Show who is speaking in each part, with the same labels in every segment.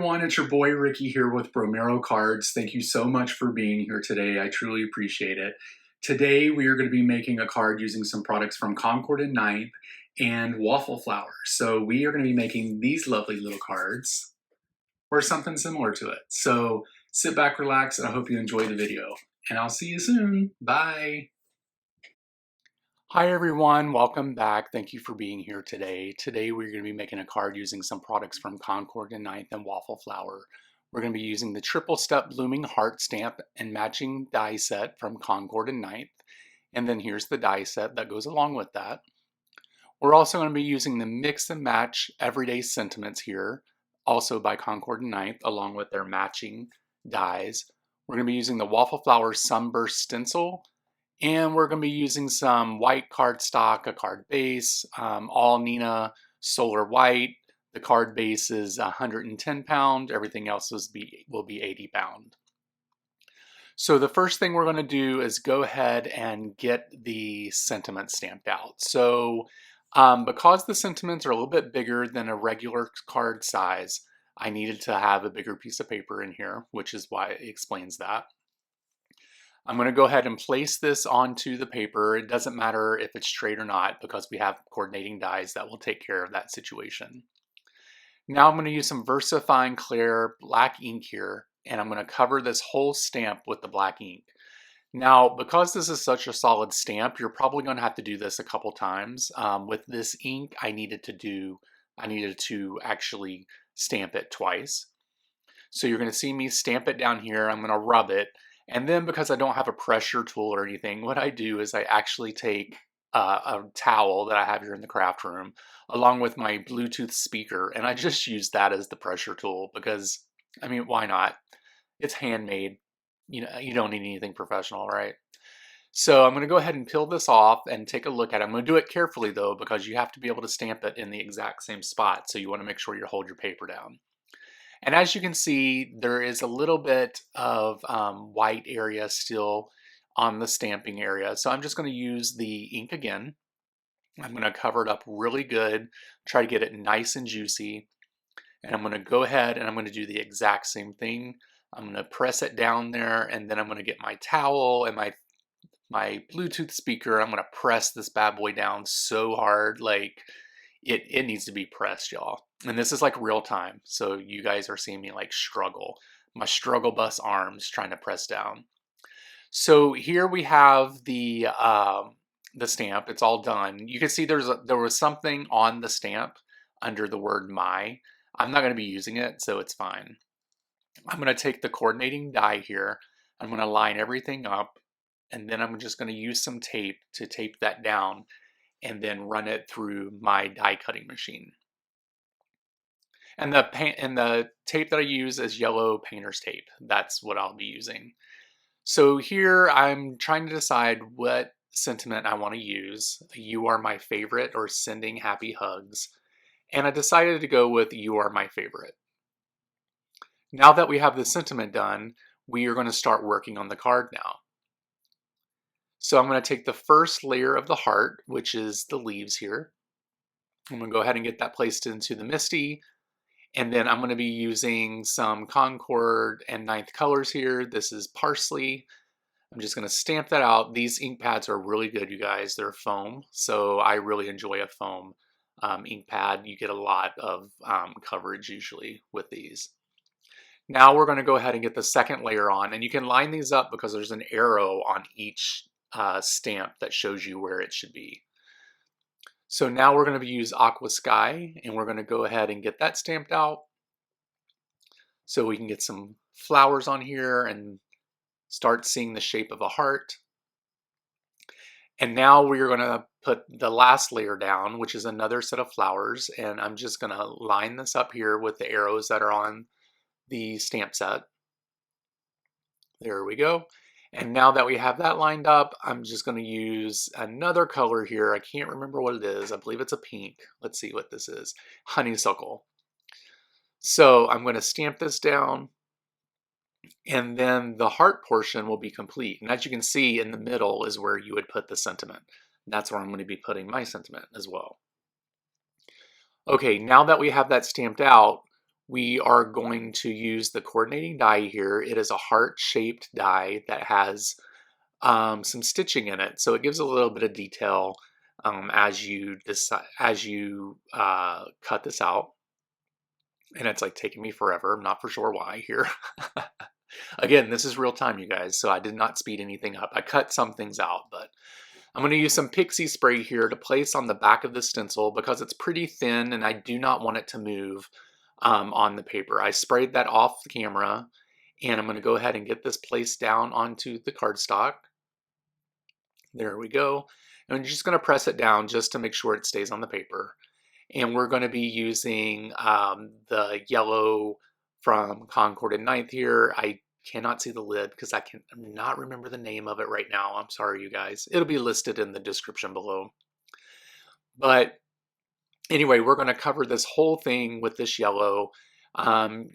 Speaker 1: everyone, it's your boy Ricky here with Bromero Cards. Thank you so much for being here today. I truly appreciate it. Today we are going to be making a card using some products from Concord and Ninth and Waffle Flower. So we are going to be making these lovely little cards or something similar to it. So sit back, relax, and I hope you enjoy the video. And I'll see you soon. Bye. Hi everyone, welcome back. Thank you for being here today. Today we're going to be making a card using some products from Concord and Ninth and Waffle Flower. We're going to be using the triple step blooming heart stamp and matching die set from Concord and Ninth. And then here's the die set that goes along with that. We're also going to be using the mix and match everyday sentiments here, also by Concord and Ninth, along with their matching dies. We're going to be using the Waffle Flower Sunburst stencil. And we're going to be using some white cardstock, a card base, all Neenah Solar White. The card base is 110 pound. Everything else will be 80 pound. So the first thing we're going to do is go ahead and get the sentiment stamped out. So because the sentiments are a little bit bigger than a regular card size, I needed to have a bigger piece of paper in here, which is why it explains that. I'm going to go ahead and place this onto the paper. It doesn't matter if it's straight or not because we have coordinating dies that will take care of that situation. Now I'm going to use some VersaFine Clear black ink here, and I'm going to cover this whole stamp with the black ink. Now, because this is such a solid stamp, you're probably going to have to do this a couple times. With this ink, I needed to actually stamp it twice. So you're going to see me stamp it down here. I'm going to rub it. And then because I don't have a pressure tool or anything, what I do is I actually take a towel that I have here in the craft room along with my Bluetooth speaker, and I just use that as the pressure tool because, I mean, why not? It's handmade. You know, you don't need anything professional, right? So I'm going to go ahead and peel this off and take a look at it. I'm going to do it carefully though because you have to be able to stamp it in the exact same spot. So you want to make sure you hold your paper down. And as you can see, there is a little bit of white area still on the stamping area. So I'm just going to use the ink again. I'm going to cover it up really good, try to get it nice and juicy. And I'm going to go ahead and I'm going to do the exact same thing. I'm going to press it down there, and then I'm going to get my towel and my Bluetooth speaker. I'm going to press this bad boy down so hard, like it needs to be pressed, y'all. And this is like real time. So you guys are seeing me like struggle. My struggle bus arms trying to press down. So here we have the stamp. It's all done. You can see there was something on the stamp under the word my. I'm not going to be using it, so it's fine. I'm going to take the coordinating die here. I'm going to line everything up, and then I'm just going to use some tape to tape that down and then run it through my die cutting machine. And the tape that I use is yellow painter's tape. That's what I'll be using. So here I'm trying to decide what sentiment I want to use. You are my favorite or sending happy hugs. And I decided to go with you are my favorite. Now that we have the sentiment done, we are going to start working on the card now. So I'm going to take the first layer of the heart, which is the leaves here. I'm going to go ahead and get that placed into the MISTI. And then I'm going to be using some Concord and Ninth colors here. This is Parsley. I'm just going to stamp that out. These ink pads are really good, you guys. They're foam, so I really enjoy a foam ink pad. You get a lot of coverage usually with these. Now we're going to go ahead and get the second layer on, and you can line these up because there's an arrow on each stamp that shows you where it should be. So now we're going to use Aqua Sky, and we're going to go ahead and get that stamped out so we can get some flowers on here and start seeing the shape of a heart. And now we're going to put the last layer down, which is another set of flowers, and I'm just going to line this up here with the arrows that are on the stamp set. There we go. And now that we have that lined up, I'm just going to use another color here. I can't remember what it is. I believe it's a pink. Let's see what this is. Honeysuckle. So I'm going to stamp this down, and then the heart portion will be complete. And as you can see, in the middle is where you would put the sentiment. That's where I'm going to be putting my sentiment as well. Okay, now that we have that stamped out, we are going to use the coordinating die here. It is a heart-shaped die that has some stitching in it, so it gives a little bit of detail as you decide cut this out. And it's like taking me forever. I'm not for sure why here. Again, this is real time, you guys, so I did not speed anything up. I cut some things out, but I'm going to use some Pixie spray here to place on the back of the stencil because it's pretty thin and I do not want it to move on the paper. I sprayed that off the camera, and I'm going to go ahead and get this placed down onto the cardstock. There we go. And I'm just going to press it down just to make sure it stays on the paper. And we're going to be using the yellow from Concord and Ninth here. I cannot see the lid because I cannot remember the name of it right now. I'm sorry, you guys. It'll be listed in the description below. But anyway, we're going to cover this whole thing with this yellow.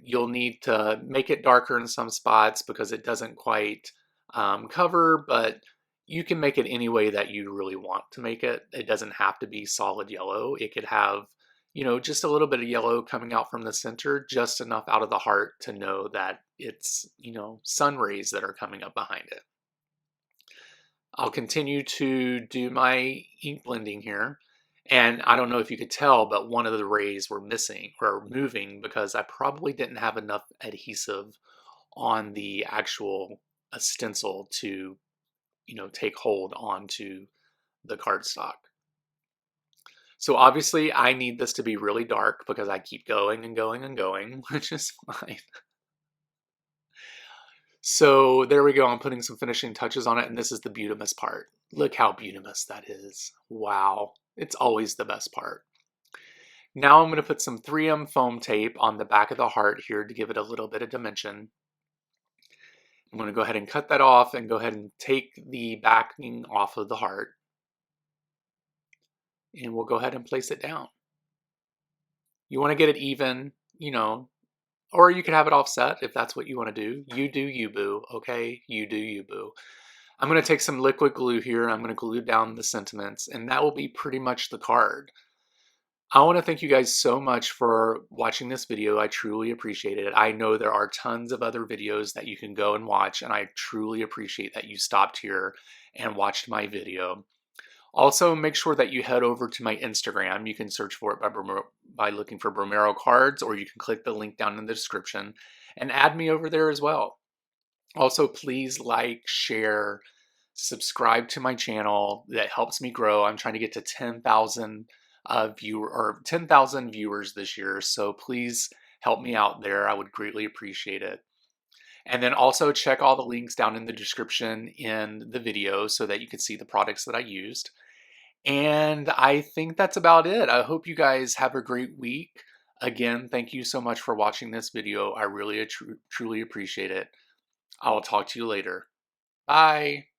Speaker 1: You'll need to make it darker in some spots because it doesn't quite cover, but you can make it any way that you really want to make it. It doesn't have to be solid yellow. It could have, you know, just a little bit of yellow coming out from the center, just enough out of the heart to know that it's, you know, sun rays that are coming up behind it. I'll continue to do my ink blending here. And I don't know if you could tell, but one of the rays were missing or moving because I probably didn't have enough adhesive on the actual stencil to, you know, take hold onto the cardstock. So obviously I need this to be really dark because I keep going and going and going, which is fine. So there we go. I'm putting some finishing touches on it, and this is the Butamus part. Look how Butamus that is. Wow. It's always the best part. Now I'm going to put some 3M foam tape on the back of the heart here to give it a little bit of dimension. I'm going to go ahead and cut that off and go ahead and take the backing off of the heart. And we'll go ahead and place it down. You want to get it even, you know, or you could have it offset if that's what you want to do. You do you, boo, okay? You do you, boo. I'm going to take some liquid glue here. I'm going to glue down the sentiments, and that will be pretty much the card. I want to thank you guys so much for watching this video. I truly appreciate it. I know there are tons of other videos that you can go and watch, and I truly appreciate that you stopped here and watched my video. Also, make sure that you head over to my Instagram. You can search for it by looking for Bromero Cards, or you can click the link down in the description and add me over there as well. Also, please like, share, subscribe to my channel. That helps me grow. I'm trying to get to 10,000 10,000 viewers this year, so please help me out there. I would greatly appreciate it. And then also check all the links down in the description in the video so that you can see the products that I used. And I think that's about it. I hope you guys have a great week. Again, thank you so much for watching this video. I really truly appreciate it. I will talk to you later. Bye.